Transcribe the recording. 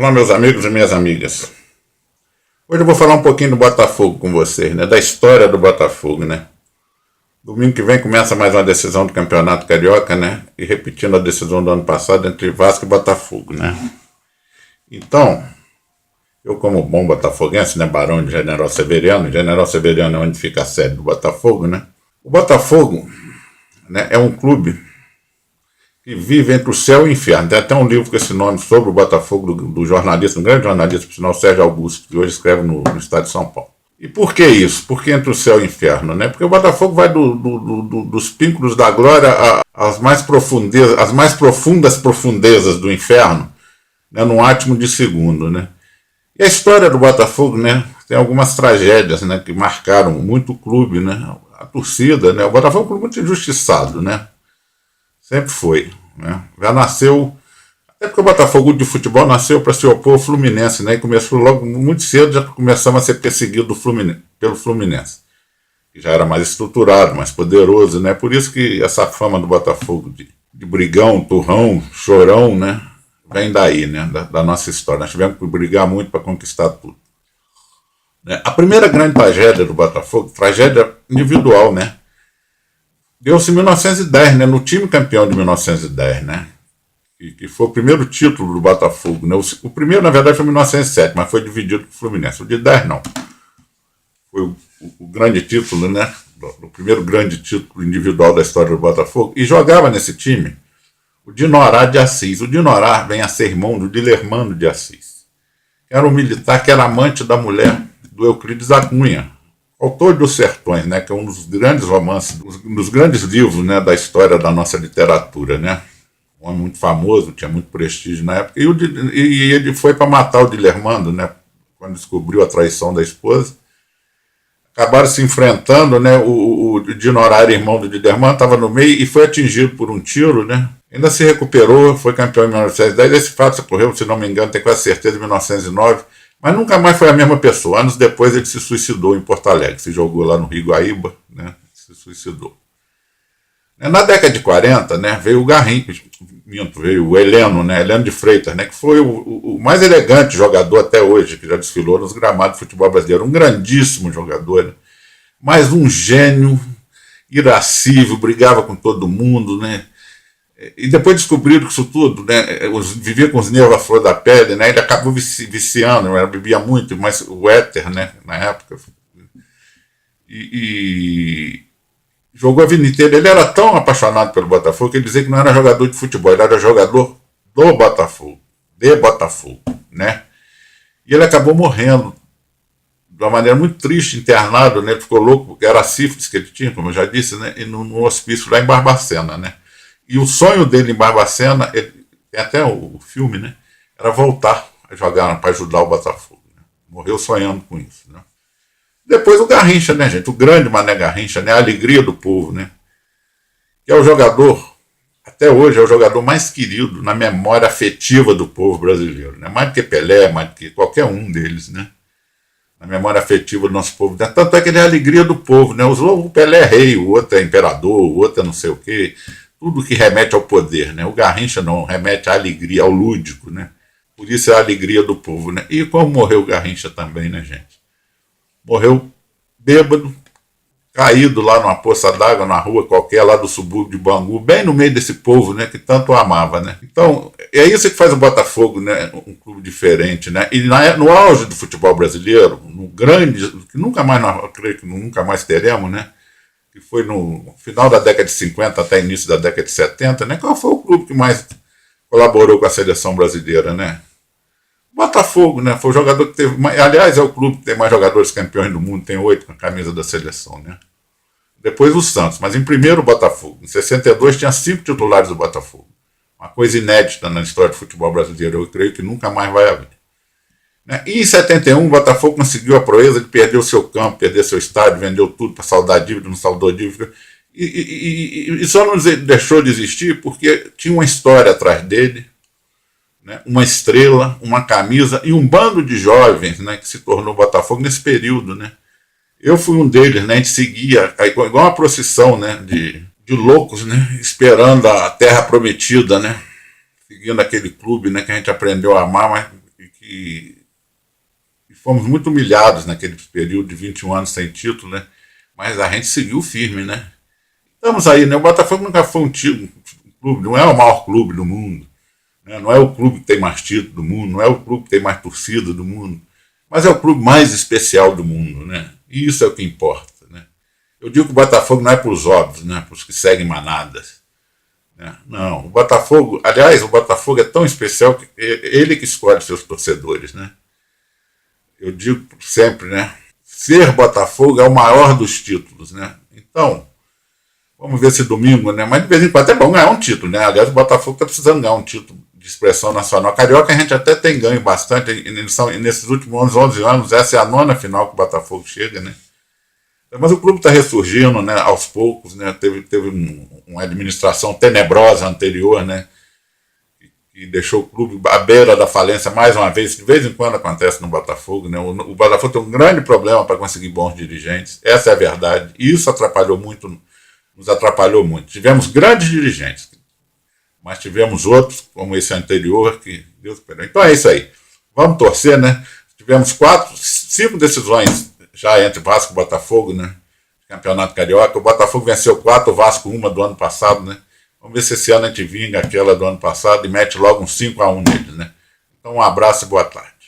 Olá, meus amigos e minhas amigas. Hoje eu vou falar um pouquinho do Botafogo com vocês, né? Da história do Botafogo, né? Domingo que vem começa mais uma decisão do Campeonato Carioca, né? E repetindo a decisão do ano passado entre Vasco e Botafogo, né? Então, eu como bom botafoguense, né? Barão de General Severiano é onde fica a sede do Botafogo, né? O Botafogo, né, é um clube que vive entre o céu e o inferno. Tem até um livro com esse nome sobre o Botafogo, do jornalista, um grande jornalista, por sinal, Sérgio Augusto, que hoje escreve no Estado de São Paulo. E por que isso? Por que entre o céu e o inferno? Né? Porque o Botafogo vai dos pínculos da glória às mais profundas profundezas do inferno, né, num átimo de segundo. Né? E a história do Botafogo, né, tem algumas tragédias, né, que marcaram muito o clube, né, a torcida. Né? O Botafogo é um clube muito injustiçado, né? Sempre foi. Né? Já nasceu. Até porque o Botafogo de futebol nasceu para se opor ao Fluminense, né? E começou logo muito cedo, já começamos a ser perseguido pelo Fluminense. Que já era mais estruturado, mais poderoso, né? Por isso que essa fama do Botafogo de brigão, turrão, chorão, né? Vem daí, né? Da nossa história. Nós tivemos que brigar muito para conquistar tudo. Né? A primeira grande tragédia do Botafogo, tragédia individual, né? Deu-se em 1910, né, no time campeão de 1910, né, que foi o primeiro título do Botafogo. Né, o primeiro, na verdade, foi em 1907, mas foi dividido com o Fluminense. O de 10, não. Foi o grande título, né, o primeiro grande título individual da história do Botafogo. E jogava nesse time o Dinorá de Assis. O Dinorá vem a ser irmão do Dilermano de Assis. Era um militar que era amante da mulher do Euclides da Cunha, autor dos Sertões, né, que é um dos grandes romances, um dos grandes livros, né, da história da nossa literatura. Né? Um homem muito famoso, tinha muito prestígio na época. E ele foi para matar o Dilermando, né, quando descobriu a traição da esposa. Acabaram se enfrentando. Né, o Dinorá era irmão do Dilermando, estava no meio e foi atingido por um tiro. Né? Ainda se recuperou, foi campeão em 1910. Esse fato ocorreu, se não me engano, tenho quase certeza, em 1909. Mas nunca mais foi a mesma pessoa. Anos depois ele se suicidou em Porto Alegre. Se jogou lá no Rio Guaíba, né? Se suicidou. Na década de 40, né, veio o Garrincha, veio o Heleno, né, Heleno de Freitas, né, que foi o mais elegante jogador até hoje, que já desfilou nos gramados do futebol brasileiro. Um grandíssimo jogador, né? Mas um gênio, irascível, brigava com todo mundo, né? E depois descobriram que isso tudo, né, vivia com os nervos à flor da pele, né, ele acabou viciando, né, bebia muito, mas o éter, né, na época, e jogou a vida inteira. Ele era tão apaixonado pelo Botafogo que ele dizia que não era jogador de futebol, ele era jogador do Botafogo, de Botafogo, né, e ele acabou morrendo de uma maneira muito triste, internado, né, ele ficou louco, porque era a sífilis que ele tinha, como eu já disse, né, e no hospício lá em Barbacena, né. E o sonho dele em Barbacena, tem até o filme, né, era voltar a jogar para ajudar o Botafogo. Né? Morreu sonhando com isso. Né? Depois o Garrincha, né, gente? O grande Mané Garrincha, né? A alegria do povo, né? Que é o jogador, até hoje, é o jogador mais querido na memória afetiva do povo brasileiro. Né? Mais do que Pelé, mais do que qualquer um deles, né? Na memória afetiva do nosso povo. Né? Tanto é que ele é a alegria do povo. Né? O Pelé é rei, o outro é imperador, o outro é não sei o quê. Tudo que remete ao poder, né? O Garrincha não, remete à alegria, ao lúdico, né? Por isso é a alegria do povo, né? E como morreu o Garrincha também, né, gente? Morreu bêbado, caído lá numa poça d'água, na rua qualquer, lá do subúrbio de Bangu, bem no meio desse povo, né, que tanto o amava, né? Então, é isso que faz o Botafogo, né, um clube diferente, né? E no auge do futebol brasileiro, no grande, que nunca mais, eu creio que nunca mais teremos, né? Que foi no final da década de 50 até início da década de 70, né? Qual foi o clube que mais colaborou com a seleção brasileira, né? Botafogo, né? Foi o jogador que teve, aliás, é o clube que tem mais jogadores campeões do mundo, tem 8 com a camisa da seleção, né? Depois o Santos, mas em primeiro o Botafogo. Em 62 tinha 5 titulares do Botafogo. Uma coisa inédita na história do futebol brasileiro, eu creio que nunca mais vai haver. E em 71 o Botafogo conseguiu a proeza de perder o seu campo, perder seu estádio, vendeu tudo para saldar a dívida, não saldou a dívida. E só não deixou de existir porque tinha uma história atrás dele, né? Uma estrela, uma camisa e um bando de jovens, né, que se tornou Botafogo nesse período. Né? Eu fui um deles, né, a gente seguia igual uma procissão, né, de loucos, né, esperando a terra prometida, né, seguindo aquele clube, né, que a gente aprendeu a amar, mas e fomos muito humilhados naquele período de 21 anos sem título, né? Mas a gente seguiu firme, né? Estamos aí, né? O Botafogo nunca foi um clube, não é o maior clube do mundo, né? Não é o clube que tem mais título do mundo, não é o clube que tem mais torcida do mundo, mas é o clube mais especial do mundo, né? E isso é o que importa, né? Eu digo que o Botafogo não é para os óbvios, né? Para os que seguem manadas, né? Não, o Botafogo, aliás, o Botafogo é tão especial que é ele que escolhe seus torcedores, né? Eu digo sempre, né? Ser Botafogo é o maior dos títulos, né? Então, vamos ver se domingo, né? Mas de vez em quando é bom ganhar um título, né? Aliás, o Botafogo está precisando ganhar um título de expressão nacional. Carioca a gente até tem ganho bastante, e nesses últimos 11 anos, essa é a 9ª final que o Botafogo chega, né? Mas o clube está ressurgindo, né, aos poucos, né? Teve uma administração tenebrosa anterior, né? E deixou o clube à beira da falência mais uma vez. De vez em quando acontece no Botafogo, né? O Botafogo tem um grande problema para conseguir bons dirigentes, essa é a verdade, e isso nos atrapalhou muito. Tivemos grandes dirigentes, mas tivemos outros, como esse anterior, que Deus perdeu. Então é isso aí, vamos torcer, né? Tivemos 5 decisões já entre Vasco e Botafogo, né? Campeonato Carioca, o Botafogo venceu 4, o Vasco 1 do ano passado, né? Vamos ver se esse ano a gente vinga aquela do ano passado e mete logo um 5-1 neles, né? Então um abraço e boa tarde.